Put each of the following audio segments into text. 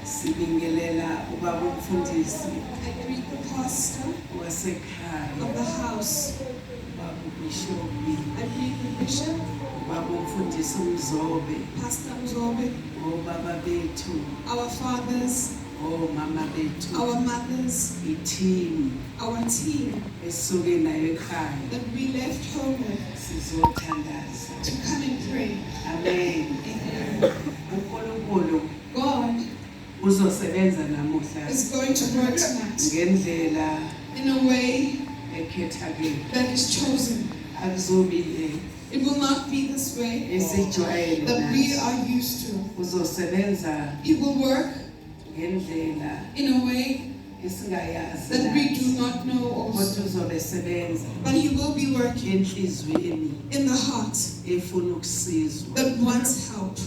Sibingelela ubaba umfundisi I greet the pastor wasekhaya of the house. ubaba Bishop I greet the bishop, ubaba umfundisi uMzobe Pastor Mzobe, obaba bethu our fathers, omama bethu our mothers, i-team our team esuke nayo ekhaya that we left home with sizothandaza. to come and pray. Amen. uNkulunkulu God uzosebenza namuhla is going to work tonight ngendlela in a way ekhethekile. that is chosen. Akuzobile It will not be this way esijwayele that we nathi. are used to. Uzosebenza He will work ngendlela in a way esingayazi that we nathi. do not know also. Kodwa uzobe sebenza But He will be working enhlizweni in the heart efuna ukusizwa. that wants help.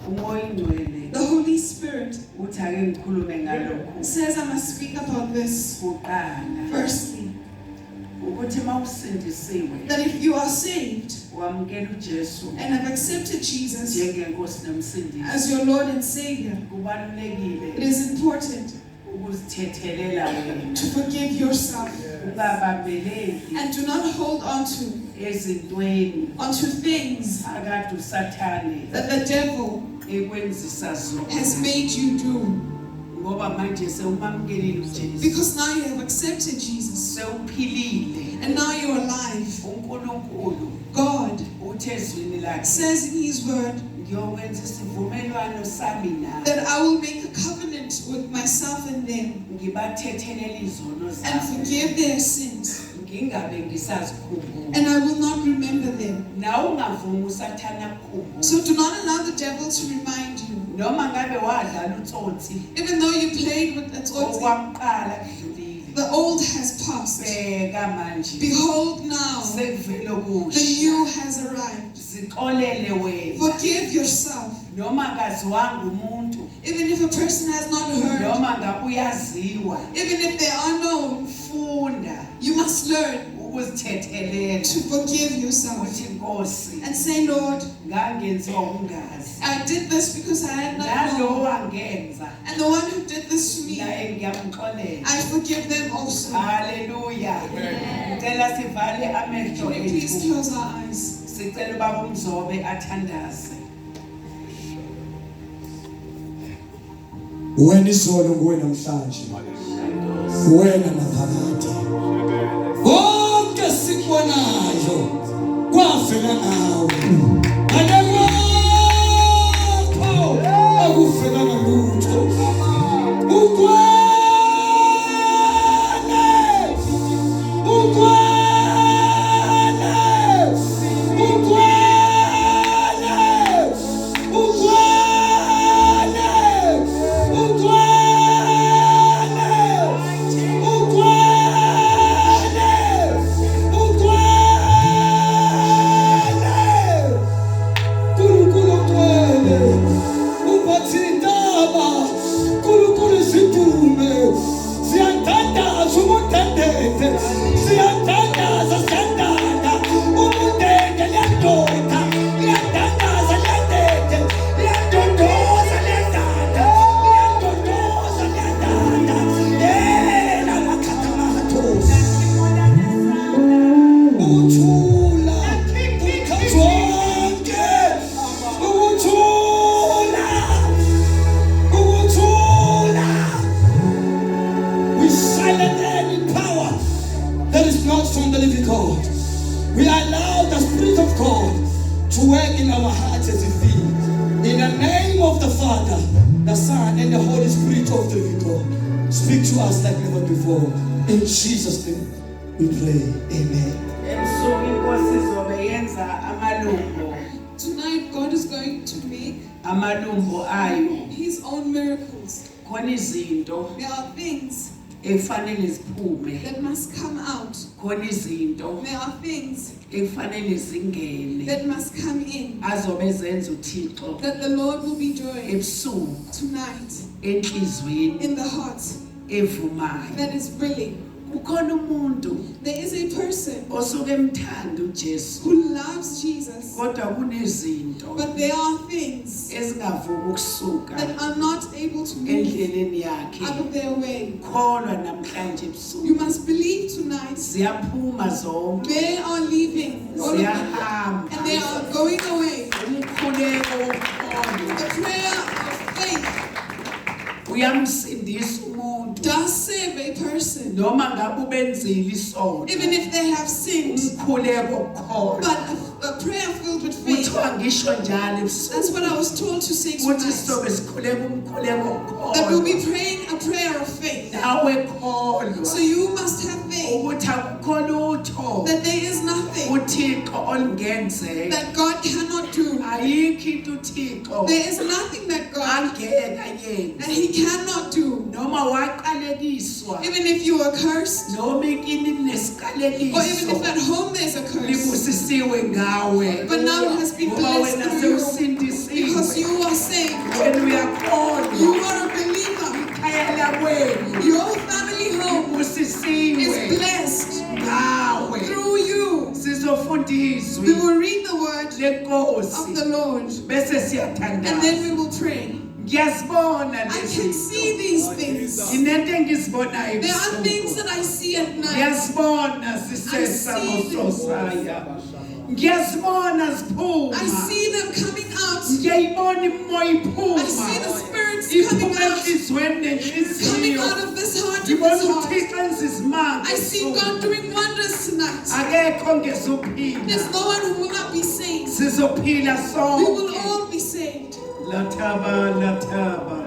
Umoya Ingcwele The Holy Spirit uthi ake ngikhulume ngalokhu says I must speak about this kuqala firstly, ukuthi mawusindisiwe that if you are saved wamukela uJesu and have accepted Jesus njengenkosi nomsindisi as your Lord and Savior, it kubalulekile is important ukuzithethelela wena to forgive yourself ungabambeleli and do not hold on to ezintweni things akade usathane that the devil ekwenzisa zona has made you do, ngoba manje sewumamukelile uJesu because now you have accepted Jesus sewuphilile. and now you're alive. uNkulunkulu God uthe ezwini lakhe says in His word ngiyokwenza isivumelwano sami nawe that I will make a covenant with myself and them ngibathethelela izono and zabo forgive their sins, ngingabe ngisazikhumbula. and I will not remember them. Nawe ungavumi usathana akukhumbule So do not allow the devil to remind you, noma ngabe wadlala utsotsi even though you played with the authority, okwamqala kudlulile. the old has passed. Bheka manje Behold now, sekuvele the okusha. new has arrived. Zixolele wena Forgive yourself, noma kaziwanga umuntu even if a person has not heard, noma ngabe uyaziwa. even if they are known. Funda You must learn ukuzithethelela to forgive yourself uthi Nkosi and say, Lord, ngangenziwa ukungazi I did this because I had not nalo known, wangenza and the one who did this to me, naye ngiyamxolela. I forgive them also. Haleluya. Ngicela sivale amehlo Can we please ethu. close our eyes? Sicela ubaba uMzobe athandaze. Wena izolo nguwe namhlanje, wena naphakade. Konke sikubonayo kwavela nawe. Akekho akuvela ngalutho. Speak to us like never before. In Jesus' name we pray. Amen. Emsuku inkosi izobe yenza amalungu. Tonight, God is going to make Amalungu ayo. His own miracles. Khona izinto There are things efanele ziphume. that must come out. Khona izinto There are things efanele zingene. that must come in, Azobe zenza uThixo that the Lord will be doing ebusuku tonight enhlizweni in the heart evumayo. that is willing. Kukhona umuntu There is a person osuke emthanda uJesu who loves Jesus, kodwa kunezinto but there are things ezingavumi ukusuka that are not able to move endleleni yakhe. out of their way. Kholwa namhlanje ebusuku You must believe tonight ziyaphuma zonke, they are leaving, all of them, ziyahamba. and they are going away. Umkhuleko wokukholwa The prayer of faith uyamsindisa umuntu does save a person, noma ngabe ubenzile isono. even if they have sinned. Umkhuleko wokukholwa But a prayer filled with faith, kuthiwa ngisho njalo that's ebusuku what I was told to say ukuthi tonight. sizobe sikhuleka umkhuleko That we'll wokukholwa. be praying a prayer of faith. Nawe kholwa So you must have faith ukuthi akukho lutho that there is nothing uThixo olungenzeka. that God cannot do. Ayikho into uThixo There is nothing that God angeke that ayenze. He cannot do. Noma waqalekiswa Even if you are cursed, noma ikini or even if linesiqalekiso at home there's a curse, libusisiwe ngawe but now it has been ngoba blessed wena through you sewusindisiwe, because you are saved. wena uyakholwa, You are a believer. ikhaya lakwenu Your family home libusisiwe is blessed ngawe. through you. Sizofundiswa We will read the word of lenkosi the Lord, bese and siyathandaza. then we will pray. Ngiyazibona I lezi can see these things. inento engizibonayo There are ebusuku. things that I see at night. Ngiyazibona sisesa I see them. ngososaya, ngiyazibona ziphuma, I see them coming out. ngiyayibona imimoya iphuma, I see the spirits iphuma coming out. enhliziyweni Coming nenhliziyo. out of this heart to Ngibona this heart. uThixo enza izimanga I see ebusuku. God doing wonders tonight. Akekho ongezuphila, There's no one who will not be saved. sizophila We will sonke. all be saved. Lathaba lathaba,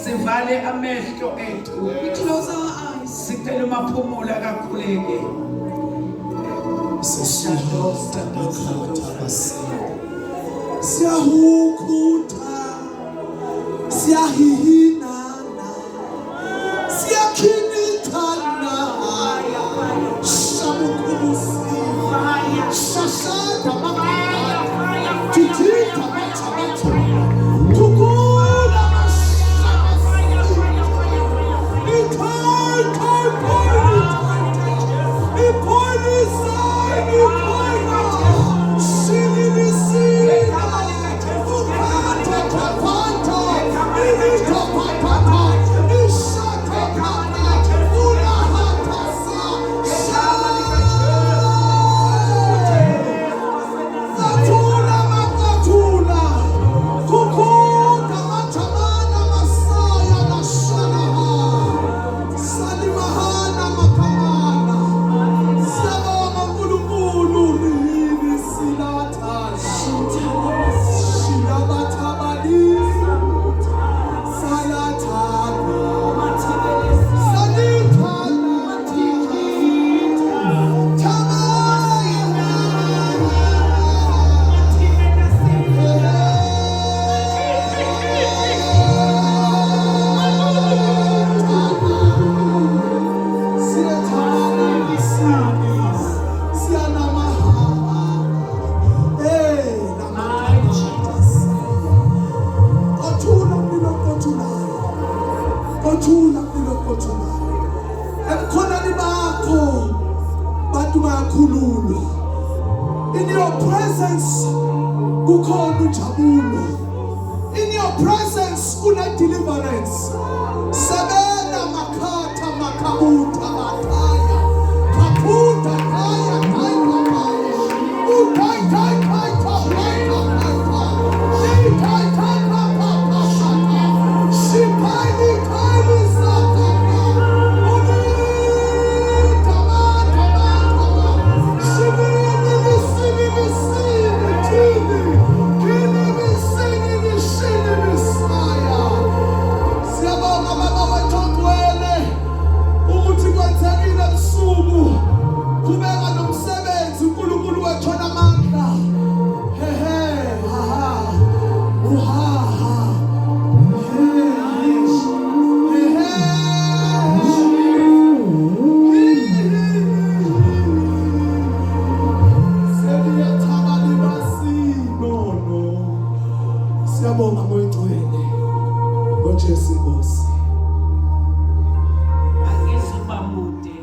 sivale amehlo ethu, We close our eyes. sicela umaphumulo akakhuleke. Siyahukhutha, siyahihinana, siyakhilithana, shamukhulusiva, shashada makaya, tithitha mathabatha, kukula mashamasi, Salimahana makamana, siyabonga uNkulunkulu nini silathanda, silabathabalisa, sayathanda, Othula nilokothulayo ebukhonani bakho bantu bayakhululwa. In your presence kukhona ujabulo. In your presence kuna deliverance. Sebena makhatha makhabuta makaya kaputa kaya kaya kaya ukai kai kai kai kai kai kai kai kai Shipani kali sakana, unita mataba, shibini misini tini, kini misini nishini misaya. Siyabonga baba wethu ngcwele, ukuthi kwenzekile ebusuku, kubeka nomsebenzi uNkulunkulu wethu onamandla. Hehe, haha, uhaha. Siyabonga ngcwele ngoJesu Nkosi. Angizuba mude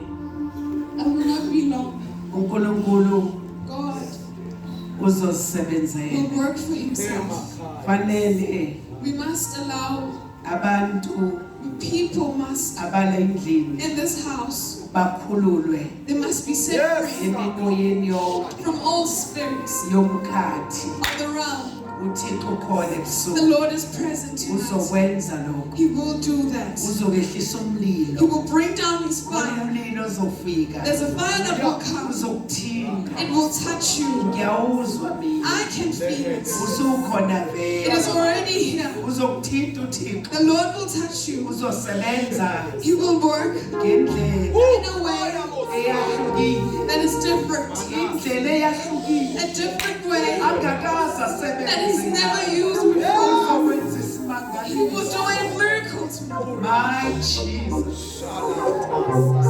uzosebenzela. will work for himself. Fanele We must allow abantu people must abala endlini in this house, bakhululwe they must be set free emimoyeni yonke from all spirits yomkhathi. of the realm. uThixo ukhona The ebusuku Lord is present tonight. uzokwenza lokho. He will do that. Uzokehlisa He umlilo. will bring down his fire. Umlilo uzofika. There's a fire that will come. Uzokuthinta. It will touch you. Ngiyawuzwa mina. I can feel it. Usukhona It is vele. already here. Uzokuthinta uThixo. The Lord will touch you. Uzosebenza He will work ngendlela in a way eyahlukile. that is different. Indlela eyahlukile. A different way Angakaze that is asebenze. never used before. Uzokwenza He will isimangaliso. do a miracle tomorrow. My Jesus.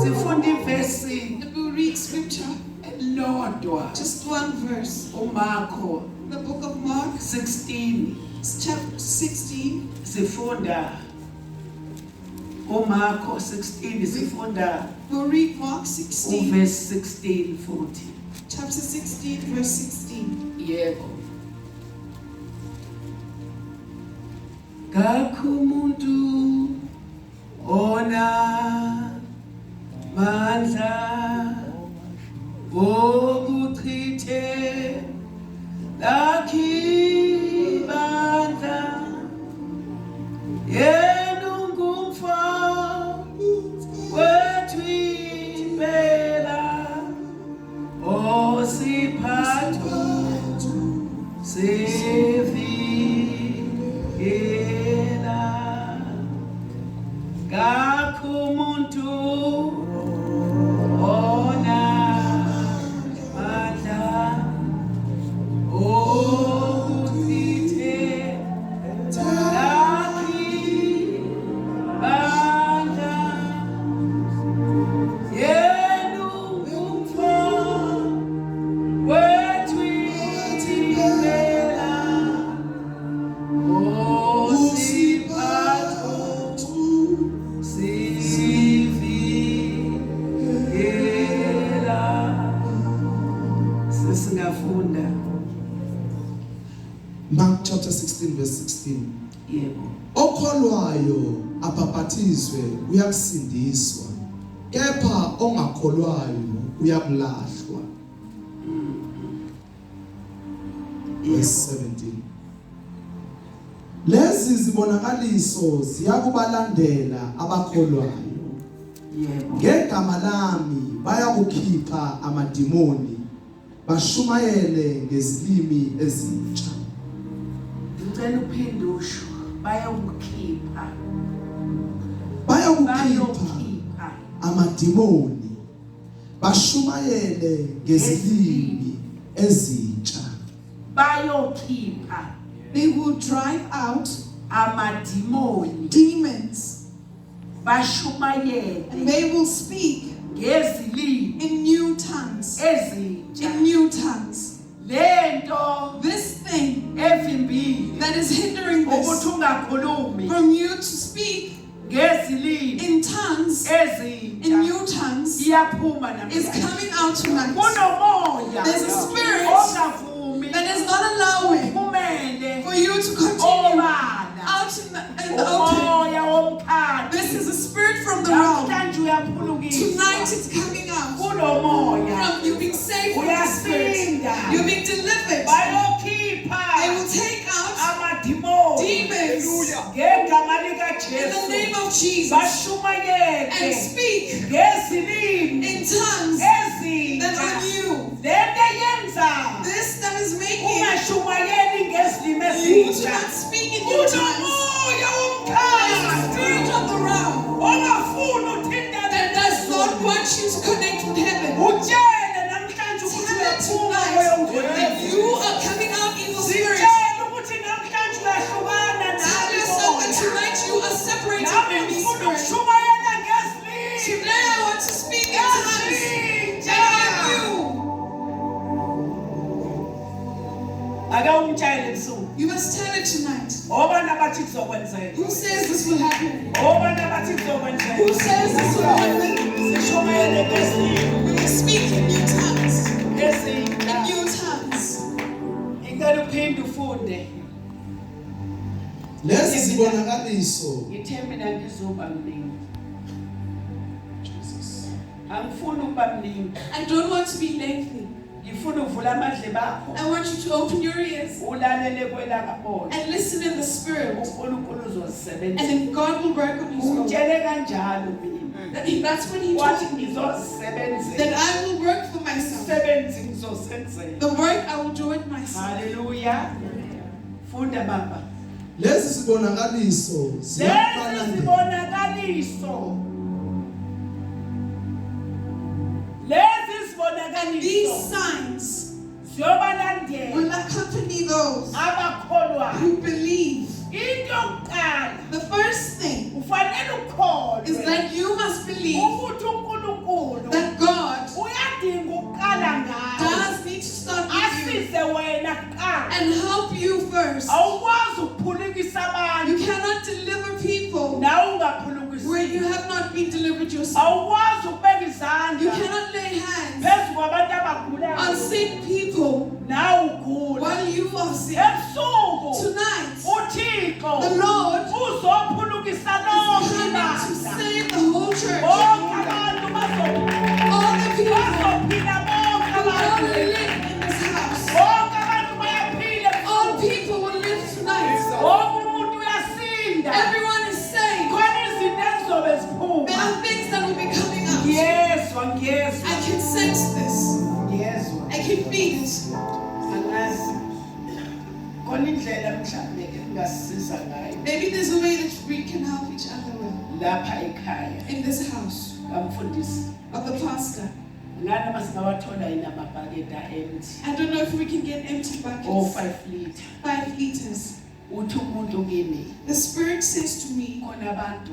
Sifunda ivesi And we'll read scripture. elodwa. Just one verse. uMarko The book of Mark, 16 chapter 16. sifunda uMarko 16 sifunda We'll read Mark 16, uverse 16 futhi. chapter 16, verse 16. Yebo. Kakho umuntu ona mandla wokuchithe lakhi bandla yena ungumfa wethu impela osiphatho sevikela kakho umuntu ona mandla okuchithe lakhi bandla yena ungumfa wethu impela osiphatho sivikela. Sesingafunda. Mark chapter 16 verse 16. Yebo. Okholwayo abhaphathizwe uyakusindiswa, kepha ongakholwayo uyakulahlwa. Verse 17. Lezi zibonakaliso ziyakubalandela abakholwayo. Yebo. Ngegama lami bayakukhipha amadimoni, bashumayele ngezilimi ezintsha. Ngicela uphinde usho bayakukhipha Bayakukhipha amadimoni, bashumayele ngezilimi ezintsha. bayokhipha They will drive out amadimoni demons bashumayele and they will speak ngezilimi in new tongues. ezintsha. In new tongues. Lento This thing evimbile that is hindering ukuthi this ungakhulumi from you to speak ngezilimi in tongues, in ezintsha new tongues, iyaphuma is namhlanje. coming out tonight. Kunomoya There's a spirit ongavumi that is not allowing kumele for you to continue obala out in the open. umoya womkhathi. This is a spirit from the realm. Namhlanje uyaphulukiswa Tonight it's coming out kunomoya. from you being saved from the spirit. Uyasinda. You're being delivered. Bayokhipha They will take out amadimoni demons ngegama in the likaJesu name of Jesus bashumayele and speak ngezilimi in tongues ezintsha. that are new. Lento eyenza This that is making ungashumayeli ngezilimi you to ezintsha not speak in new tongues. kunomoya There is a womkhathi spirit of the realm ongafuni uthintane that does not want you to connect with heaven. utshele namhlanje ukuthi Tell it uyaphuma tonight moya that you are coming out evil spirits. sitshele ukuthi namhlanje uyahlukana Tell yourself that tonight you are separated from nami these ngifuna spirits. ukushumayela ngezilimi Today I want to speak in tongues that are new. ake umtshayele ebusuku You must tell it tonight. obani abathi kuzokwenzeka Who says this will happen? obani abathi kuzokwenzeka Who says this will happen? sishumayele ngezilimi We will speak in new tongues. In ezintsha new tongues. isibonakaliso. ngithembe nangizoba mningi. Jesus. Angifuni ukuba mningi. I don't want to be lengthy. Ngifuna uvula amadle bakho. I want you to open your ears Ulalele kwelakabona. and listen in the spirit. uNkulunkulu And uzosebenzisa. then God will work on his own. Utshele kanjalo mina. That's when he Wathi told me ngizosebenzisa. that I will work for myself. Sebenzi ngizosenzela. The work I will do it myself. Hallelujah. Funda baba. Lesi sibonakaliso Lesi siyabalandela. sibonakaliso. Lesi These sibonakaliso. signs Siyobalandela will accompany those abakholwa. who believe. Into yokuqala The first thing ufanele is ukholwe that you must believe ukuthi uNkulunkulu that God uyadinga ukuqala ngawe. does need to start with you Asize wena kuqala. and help you first. Awukwazi ukuphulukisa abantu You cannot deliver people nawe ungaphulukisi. where you have not been delivered yourself. Awukwazi ukubeka You izandla cannot lay hands phezu kwabantu on abagulayo sick people nawe ugula. while you are sick. Ebusuku Tonight, uThixo the Lord uzophulukisa is lonke coming to ibandla. save the whole church. Bonke abantu All the people bazophila bonke who will abantu. live in this house. Bonke abantu bayaphila. All people will live tonight. Wonke umuntu uyasinda. Everyone is saved. Khona izinto ezizobe There ziphuma. are things that will be coming out. Ngiyezwa. I can sense this. Ngiyezwa. I can feel it. Angazi. Khona indlela mhlawumbe engasisiza ngayo Maybe there's a way that we can help each other with lapha ekhaya. in this house Kamfundisi. of the pastor. Ngani masingawathola yini amabhakede empty. I don't know if we can get empty buckets. 5 liter. 5 liters. Uthi umuntu kimi The Spirit says to me, khona abantu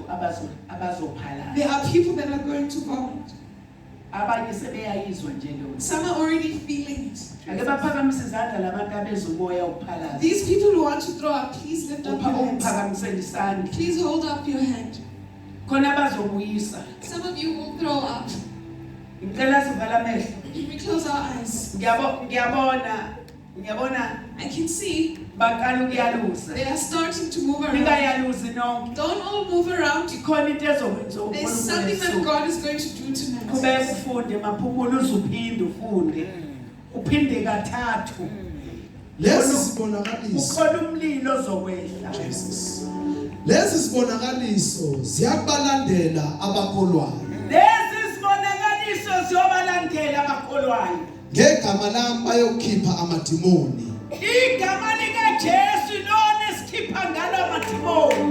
abazophala. there are people that are going to vomit. Abanye sebeyayizwa nje lo. Some are already feeling it. Ake baphakamise izandla labantu abezumoya uphalaza. These people who want to throw up, please lift up your hands. Uphakamisele isandla. Please hold up your hand. Khona bazobuyisa. Some of you will throw up. Ngicela sivala amehlo. Can we close our eyes? Ngiyabona I can see baqala ukuyaluza. they are starting to move around. Ningayaluzi nonke. Don't all move around. Ikhona into ezokwenza There's something that God is going to do tonight. Qhubeka ufunde maphumulo uzuphinde ufunde. Uphinde kathathu. Lesi sibonakaliso. Ukhona umlilo ozokwehla. Jesus. Lesi sibonakaliso siyabalandela abakholwayo. Lesi sibonakaliso siyobalandela abakholwayo. Ngegama lami bayokhipha amadimoni. Igama likaJesu lona esikhipha ngalo amadimoni.